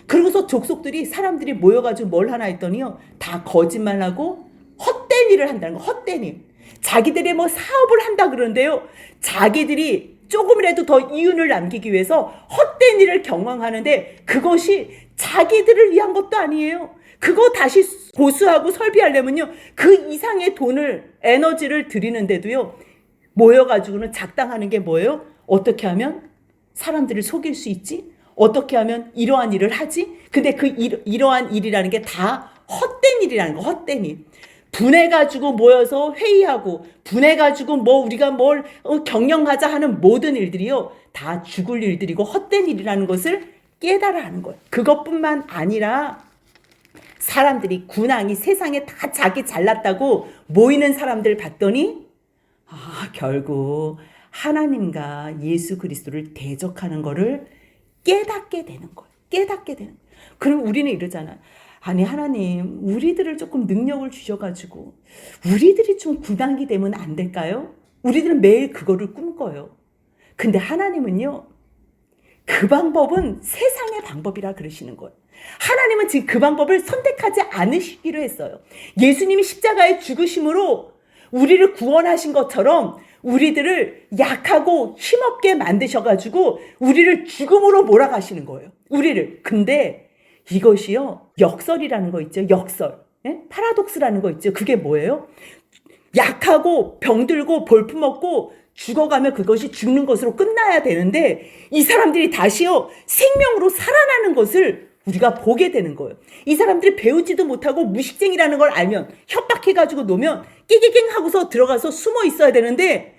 그러고서 족속들이, 사람들이 모여가지고 뭘 하나 했더니요, 다 거짓말하고 헛된 일을 한다는 거. 헛된 일. 자기들이 사업을 한다 그러는데요, 자기들이 조금이라도 더 이윤을 남기기 위해서 헛된 일을 경영하는데 그것이 자기들을 위한 것도 아니에요. 그거 다시 보수하고 설비하려면요, 그 이상의 돈을, 에너지를 들이는데도요, 모여가지고는 작당하는 게 뭐예요? 어떻게 하면 사람들을 속일 수 있지? 어떻게 하면 이러한 일을 하지? 근데 이러한 일이라는 게 다 헛된 일이라는 거, 헛된 일. 분해가지고 모여서 회의하고, 분해가지고 우리가 뭘 경영하자 하는 모든 일들이요, 다 죽을 일들이고 헛된 일이라는 것을 깨달아 하는 거예요. 그것뿐만 아니라 사람들이, 군왕이 세상에 다 자기 잘났다고 모이는 사람들 봤더니 결국 하나님과 예수 그리스도를 대적하는 거를 깨닫게 되는 거예요. 깨닫게 되는 거예요. 그럼 우리는 이러잖아요. 아니 하나님, 우리들을 조금 능력을 주셔가지고 우리들이 좀 군왕이 되면 안 될까요? 우리들은 매일 그거를 꿈꿔요. 근데 하나님은요, 그 방법은 세상의 방법이라 그러시는 거예요. 하나님은 지금 그 방법을 선택하지 않으시기로 했어요. 예수님이 십자가에 죽으심으로 우리를 구원하신 것처럼 우리들을 약하고 힘없게 만드셔가지고 우리를 죽음으로 몰아가시는 거예요. 우리를. 근데 이것이요, 역설이라는 거 있죠. 역설. 예? 파라독스라는 거 있죠. 그게 뭐예요? 약하고 병들고 볼품없고 죽어가면 그것이 죽는 것으로 끝나야 되는데 이 사람들이 다시요, 생명으로 살아나는 것을 우리가 보게 되는 거예요. 이 사람들이 배우지도 못하고 무식쟁이라는 걸 알면, 협박해가지고 놓으면 끼기갱 하고서 들어가서 숨어 있어야 되는데,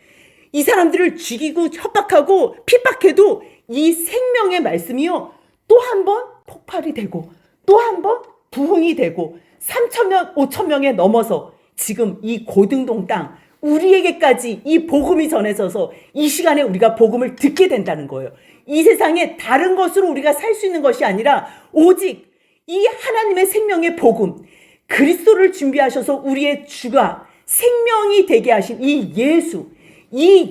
이 사람들을 죽이고 협박하고 핍박해도 이 생명의 말씀이요, 또 한 번 폭발이 되고 또 한 번 부흥이 되고 3,000명, 5,000명에 넘어서 지금 이 고등동 땅 우리에게까지 이 복음이 전해져서 이 시간에 우리가 복음을 듣게 된다는 거예요. 이 세상에 다른 것으로 우리가 살 수 있는 것이 아니라 오직 이 하나님의 생명의 복음, 그리스도를 준비하셔서 우리의 주가 생명이 되게 하신 이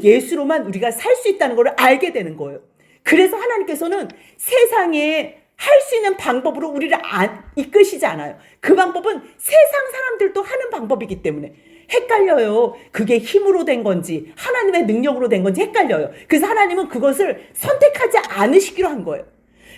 예수로만 우리가 살 수 있다는 걸 알게 되는 거예요. 그래서 하나님께서는 세상에 할 수 있는 방법으로 우리를 이끄시지 않아요. 그 방법은 세상 사람들도 하는 방법이기 때문에 헷갈려요. 그게 힘으로 된 건지 하나님의 능력으로 된 건지 헷갈려요. 그래서 하나님은 그것을 선택하지 않으시기로 한 거예요.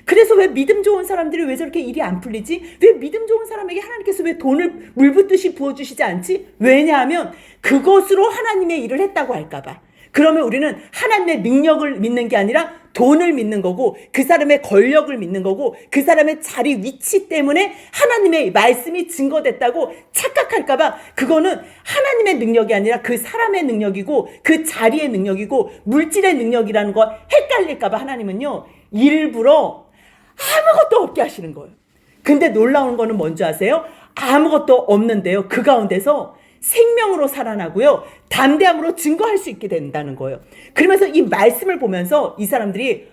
그래서 왜 믿음 좋은 사람들이 왜 저렇게 일이 안 풀리지? 왜 믿음 좋은 사람에게 하나님께서 왜 돈을 물 붓듯이 부어주시지 않지? 왜냐하면 그것으로 하나님의 일을 했다고 할까봐. 그러면 우리는 하나님의 능력을 믿는 게 아니라 돈을 믿는 거고, 그 사람의 권력을 믿는 거고, 그 사람의 자리, 위치 때문에 하나님의 말씀이 증거됐다고 착각할까봐, 그거는 하나님의 능력이 아니라 그 사람의 능력이고, 그 자리의 능력이고, 물질의 능력이라는 거 헷갈릴까봐 하나님은요, 일부러 아무것도 없게 하시는 거예요. 근데 놀라운 거는 뭔지 아세요? 아무것도 없는데요, 그 가운데서 생명으로 살아나고요, 담대함으로 증거할 수 있게 된다는 거예요. 그러면서 이 말씀을 보면서 이 사람들이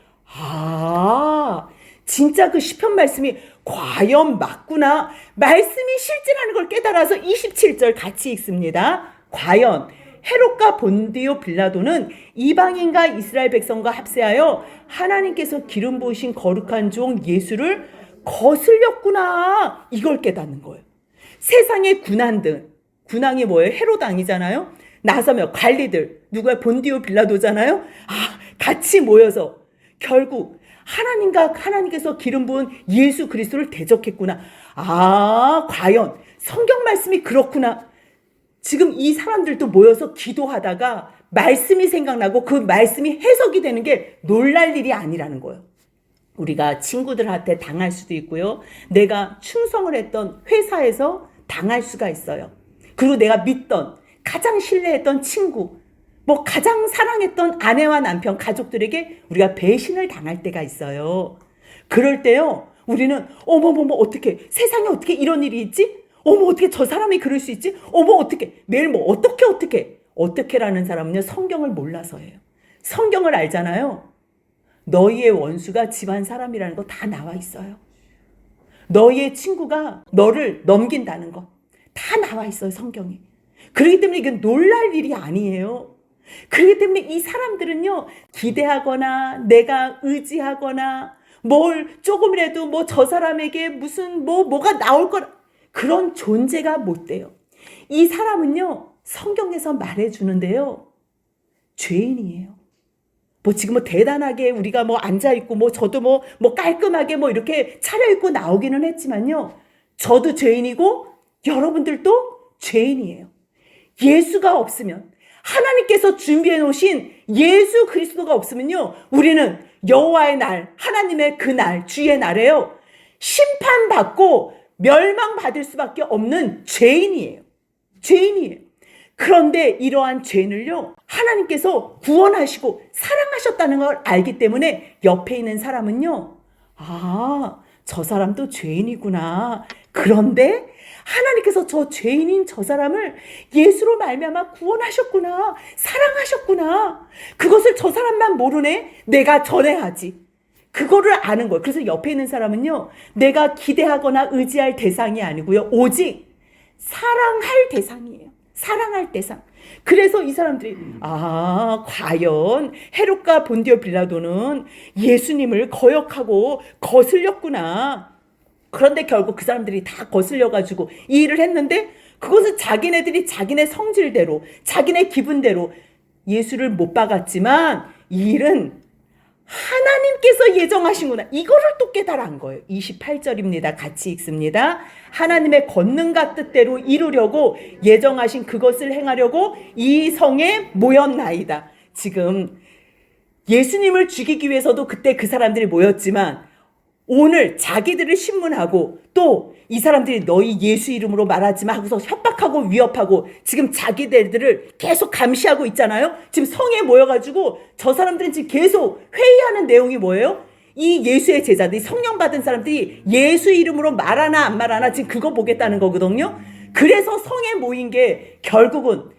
진짜 그 시편 말씀이 과연 맞구나, 말씀이 실제라는 걸 깨달아서 27절 같이 읽습니다. 과연 헤롯과 본디오 빌라도는 이방인과 이스라엘 백성과 합세하여 하나님께서 기름 부으신 거룩한 종 예수를 거슬렸구나, 이걸 깨닫는 거예요. 세상의 군왕이 뭐예요? 헤롯 왕이잖아요. 나서며 관리들, 누가 본디오 빌라도잖아요. 같이 모여서 결국 하나님께서 기름 부은 예수 그리스도를 대적했구나. 과연 성경 말씀이 그렇구나. 지금 이 사람들도 모여서 기도하다가 말씀이 생각나고 그 말씀이 해석이 되는 게 놀랄 일이 아니라는 거예요. 우리가 친구들한테 당할 수도 있고요, 내가 충성을 했던 회사에서 당할 수가 있어요. 그리고 내가 믿던, 가장 신뢰했던 친구, 가장 사랑했던 아내와 남편, 가족들에게 우리가 배신을 당할 때가 있어요. 그럴 때요, 우리는 어머머머, 어떻게 세상에 어떻게 이런 일이 있지? 어떻게 저 사람이 그럴 수 있지? 어떻게 매일 어떻게라는 사람은요, 성경을 몰라서예요. 성경을 알잖아요. 너희의 원수가 집안 사람이라는 거 다 나와 있어요. 너희의 친구가 너를 넘긴다는 거 다 나와 있어요, 성경이. 그렇기 때문에 이게 놀랄 일이 아니에요. 그렇기 때문에 이 사람들은요, 기대하거나 내가 의지하거나 뭘 조금이라도 저 사람에게 무슨 뭐가 나올 거라, 그런 존재가 못 돼요. 이 사람은요, 성경에서 말해주는데요, 죄인이에요. 뭐 지금 뭐 대단하게 우리가 뭐 앉아있고 뭐 저도 뭐 깔끔하게 뭐 이렇게 차려입고 나오기는 했지만요. 저도 죄인이고 여러분들도 죄인이에요. 예수가 없으면, 하나님께서 준비해 놓으신 예수 그리스도가 없으면요, 우리는 여호와의 날, 하나님의 그 날, 주의 날에요, 심판받고 멸망받을 수밖에 없는 죄인이에요. 죄인이에요. 그런데 이러한 죄인을요, 하나님께서 구원하시고 사랑하셨다는 걸 알기 때문에 옆에 있는 사람은요, 저 사람도 죄인이구나. 그런데 하나님께서 저 죄인인 저 사람을 예수로 말미암아 구원하셨구나. 사랑하셨구나. 그것을 저 사람만 모르네. 내가 전해야지. 그거를 아는 거예요. 그래서 옆에 있는 사람은요, 내가 기대하거나 의지할 대상이 아니고요, 오직 사랑할 대상이에요. 사랑할 대상. 그래서 이 사람들이 과연 헤롯과 본디오 빌라도는 예수님을 거역하고 거슬렸구나. 그런데 결국 그 사람들이 다 거슬려가지고 이 일을 했는데, 그것은 자기네들이 자기네 성질대로, 자기네 기분대로 예수를 못 박았지만 이 일은 하나님께서 예정하신구나. 이거를 또 깨달은 거예요. 28절입니다. 같이 읽습니다. 하나님의 권능과 뜻대로 이루려고 예정하신 그것을 행하려고 이 성에 모였나이다. 지금 예수님을 죽이기 위해서도 그때 그 사람들이 모였지만, 오늘 자기들을 신문하고 또 이 사람들이 너희 예수 이름으로 말하지 마 하고서 협박하고 위협하고 지금 자기들을 계속 감시하고 있잖아요. 지금 성에 모여가지고 저 사람들은 지금 계속 회의하는 내용이 뭐예요? 이 예수의 제자들이, 성령 받은 사람들이 예수 이름으로 말하나 안 말하나 지금 그거 보겠다는 거거든요. 그래서 성에 모인 게 결국은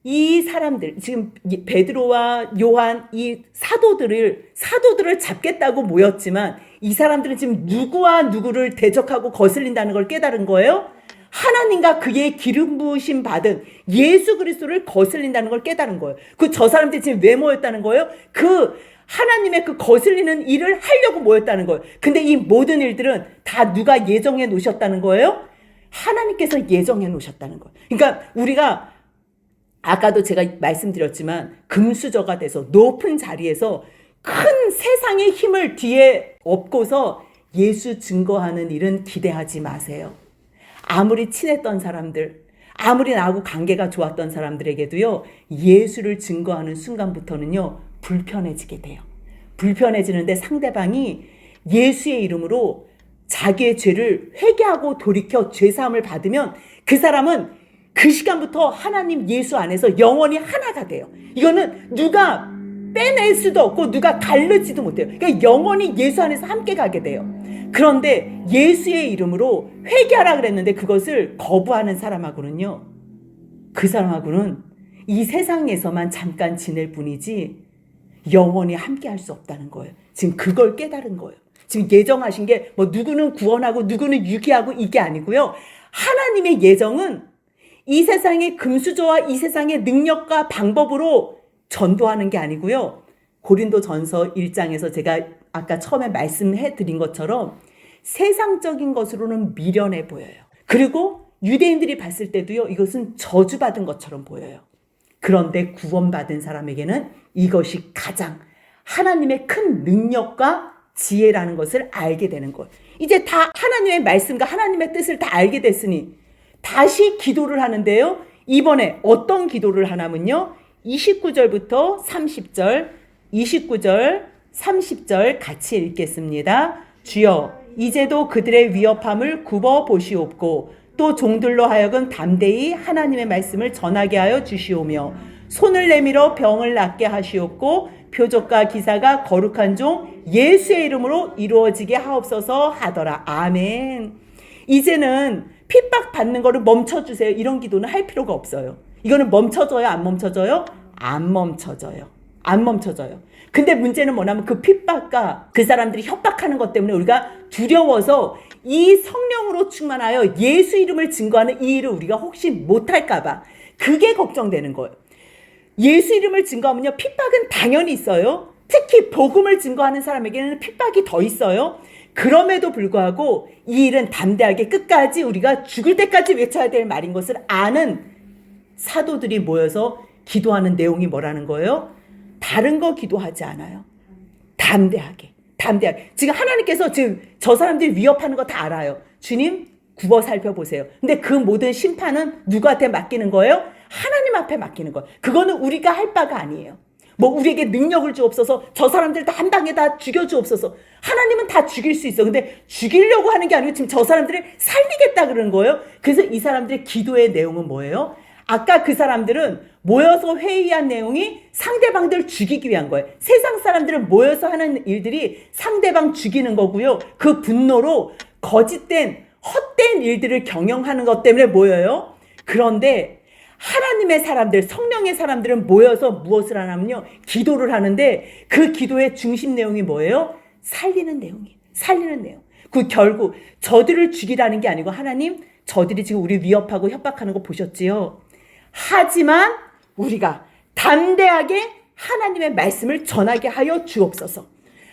이 사람들, 지금 베드로와 요한, 이 사도들을 잡겠다고 모였지만 이 사람들은 지금 누구와 누구를 대적하고 거슬린다는 걸 깨달은 거예요. 하나님과 그의 기름 부으심 받은 예수 그리스도를 거슬린다는 걸 깨달은 거예요. 저 사람들이 지금 왜 모였다는 거예요? 하나님의 그 거슬리는 일을 하려고 모였다는 거예요. 근데 이 모든 일들은 다 누가 예정해 놓으셨다는 거예요? 하나님께서 예정해 놓으셨다는 거예요. 그러니까 우리가 아까도 제가 말씀드렸지만 금수저가 돼서 높은 자리에서 큰 세상의 힘을 뒤에 업고서 예수 증거하는 일은 기대하지 마세요. 아무리 친했던 사람들, 아무리 나하고 관계가 좋았던 사람들에게도요, 예수를 증거하는 순간부터는요, 불편해지게 돼요. 불편해지는데 상대방이 예수의 이름으로 자기의 죄를 회개하고 돌이켜 죄사함을 받으면 그 사람은 그 시간부터 하나님 예수 안에서 영원히 하나가 돼요. 이거는 누가 빼낼 수도 없고 누가 가르지도 못해요. 그러니까 영원히 예수 안에서 함께 가게 돼요. 그런데 예수의 이름으로 회개하라 그랬는데 그것을 거부하는 사람하고는요, 그 사람하고는 이 세상에서만 잠깐 지낼 뿐이지 영원히 함께 할 수 없다는 거예요. 지금 그걸 깨달은 거예요. 지금 예정하신 게 뭐 누구는 구원하고 누구는 유기하고 이게 아니고요. 하나님의 예정은 이 세상의 금수저와 이 세상의 능력과 방법으로 전도하는 게 아니고요. 고린도전서 1장에서 제가 아까 처음에 말씀해 드린 것처럼 세상적인 것으로는 미련해 보여요. 그리고 유대인들이 봤을 때도요, 이것은 저주받은 것처럼 보여요. 그런데 구원받은 사람에게는 이것이 가장 하나님의 큰 능력과 지혜라는 것을 알게 되는 거예요. 이제 다 하나님의 말씀과 하나님의 뜻을 다 알게 됐으니 다시 기도를 하는데요. 이번에 어떤 기도를 하냐면요, 29절부터 30절, 29절, 30절 같이 읽겠습니다. 주여, 이제도 그들의 위협함을 굽어 보시옵고 또 종들로 하여금 담대히 하나님의 말씀을 전하게 하여 주시오며 손을 내밀어 병을 낫게 하시옵고 표적과 기사가 거룩한 종 예수의 이름으로 이루어지게 하옵소서 하더라. 아멘. 이제는 핍박 받는 거를 멈춰주세요. 이런 기도는 할 필요가 없어요. 이거는 멈춰져요? 안 멈춰져요? 안 멈춰져요. 안 멈춰져요. 근데 문제는 뭐냐면 그 핍박과 그 사람들이 협박하는 것 때문에 우리가 두려워서 이 성령으로 충만하여 예수 이름을 증거하는 이 일을 우리가 혹시 못할까 봐 그게 걱정되는 거예요. 예수 이름을 증거하면요, 핍박은 당연히 있어요. 특히 복음을 증거하는 사람에게는 핍박이 더 있어요. 그럼에도 불구하고 이 일은 담대하게 끝까지 우리가 죽을 때까지 외쳐야 될 말인 것을 아는 사도들이 모여서 기도하는 내용이 뭐라는 거예요? 다른 거 기도하지 않아요. 담대하게. 지금 하나님께서 지금 저 사람들이 위협하는 거 다 알아요. 주님 굽어 살펴보세요. 근데 그 모든 심판은 누구한테 맡기는 거예요? 하나님 앞에 맡기는 거예요. 그거는 우리가 할 바가 아니에요. 뭐 우리에게 능력을 주옵소서, 저 사람들 다 한 방에 다 죽여 주옵소서. 하나님은 다 죽일 수 있어. 근데 죽이려고 하는 게 아니고 지금 저 사람들을 살리겠다 그러는 거예요. 그래서 이 사람들의 기도의 내용은 뭐예요? 아까 그 사람들은 모여서 회의한 내용이 상대방들 죽이기 위한 거예요. 세상 사람들은 모여서 하는 일들이 상대방 죽이는 거고요. 그 분노로 거짓된 헛된 일들을 경영하는 것 때문에 모여요. 그런데 하나님의 사람들, 성령의 사람들은 모여서 무엇을 하냐면요, 기도를 하는데 그 기도의 중심 내용이 뭐예요? 살리는 내용이에요. 살리는 내용. 그 결국 저들을 죽이라는 게 아니고, 하나님 저들이 지금 우리 위협하고 협박하는 거 보셨지요? 하지만 우리가 담대하게 하나님의 말씀을 전하게 하여 주옵소서.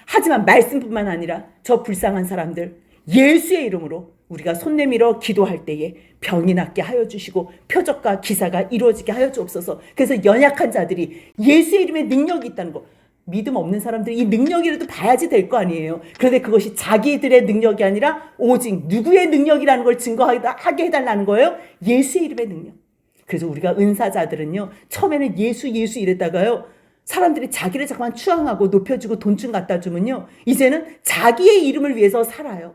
하지만 말씀뿐만 아니라 저 불쌍한 사람들 예수의 이름으로 우리가 손 내밀어 기도할 때에 병이 낫게 하여 주시고 표적과 기사가 이루어지게 하여 주옵소서. 그래서 연약한 자들이 예수의 이름에 능력이 있다는 거, 믿음 없는 사람들이 이 능력이라도 봐야지 될 거 아니에요. 그런데 그것이 자기들의 능력이 아니라 오직 누구의 능력이라는 걸 증거하게 해달라는 거예요. 예수의 이름의 능력. 그래서 우리가 은사자들은요, 처음에는 예수 이랬다가요, 사람들이 자기를 잠깐 추앙하고 높여주고 돈 좀 갖다 주면요, 이제는 자기의 이름을 위해서 살아요.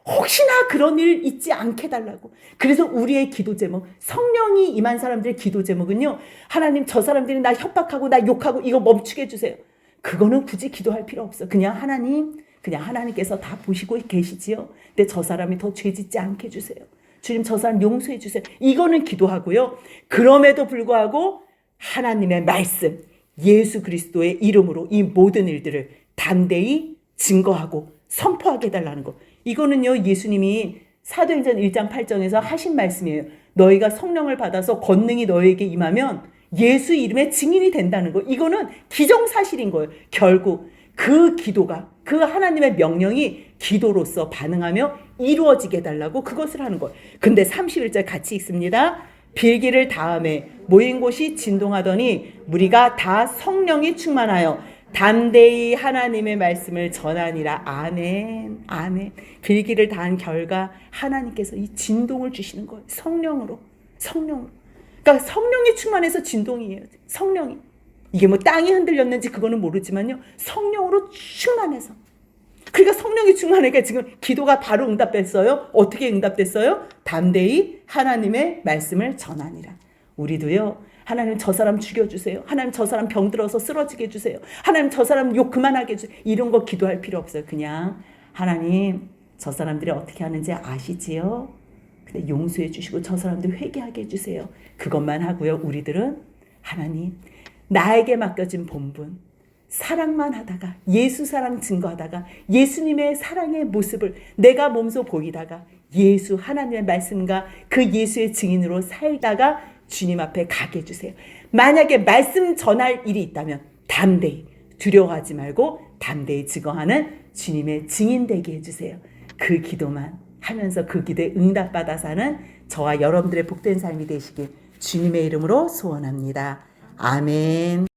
혹시나 그런 일 있지 않게 해달라고. 그래서 우리의 기도 제목, 성령이 임한 사람들의 기도 제목은요, 하나님 저 사람들이 나 협박하고 나 욕하고 이거 멈추게 해주세요. 그거는 굳이 기도할 필요 없어. 그냥 하나님께서 다 보시고 계시지요. 근데 저 사람이 더 죄짓지 않게 해주세요. 주님 저 사람 용서해 주세요. 이거는 기도하고요. 그럼에도 불구하고 하나님의 말씀, 예수 그리스도의 이름으로 이 모든 일들을 담대히 증거하고 선포하게 해달라는 거. 이거는요, 예수님이 사도행전 1장 8절에서 하신 말씀이에요. 너희가 성령을 받아서 권능이 너희에게 임하면 예수 이름의 증인이 된다는 거. 이거는 기정사실인 거예요. 결국 그 기도가, 그 하나님의 명령이 기도로서 반응하며 이루어지게 해달라고 그것을 하는 거예요. 근데 31절 같이 읽습니다. 빌기를 다음에 모인 곳이 진동하더니 무리가 다 성령이 충만하여 담대히 하나님의 말씀을 전하니라. 아멘. 아멘. 빌기를 다한 결과 하나님께서 이 진동을 주시는 거예요. 성령으로. 그러니까 성령이 충만해서 진동이에요. 성령이. 이게 뭐 땅이 흔들렸는지 그거는 모르지만요, 성령으로 충만해서. 그러니까 성령이 충만하니까 지금 기도가 바로 응답됐어요. 어떻게 응답됐어요? 담대히 하나님의 말씀을 전하니라. 우리도요, 하나님 저 사람 죽여주세요. 하나님 저 사람 병들어서 쓰러지게 해주세요. 하나님 저 사람 욕 그만하게 해주세요. 이런 거 기도할 필요 없어요. 그냥 하나님 저 사람들이 어떻게 하는지 아시지요? 근데 용서해 주시고 저 사람들 회개하게 해주세요. 그것만 하고요. 우리들은 하나님 나에게 맡겨진 본분, 사랑만 하다가, 예수 사랑 증거하다가, 예수님의 사랑의 모습을 내가 몸소 보이다가, 예수 하나님의 말씀과 그 예수의 증인으로 살다가 주님 앞에 가게 해주세요. 만약에 말씀 전할 일이 있다면 담대히, 두려워하지 말고 담대히 증거하는 주님의 증인 되게 해주세요. 그 기도만 하면서 그 기도에 응답받아 사는 저와 여러분들의 복된 삶이 되시길 주님의 이름으로 소원합니다. 아멘.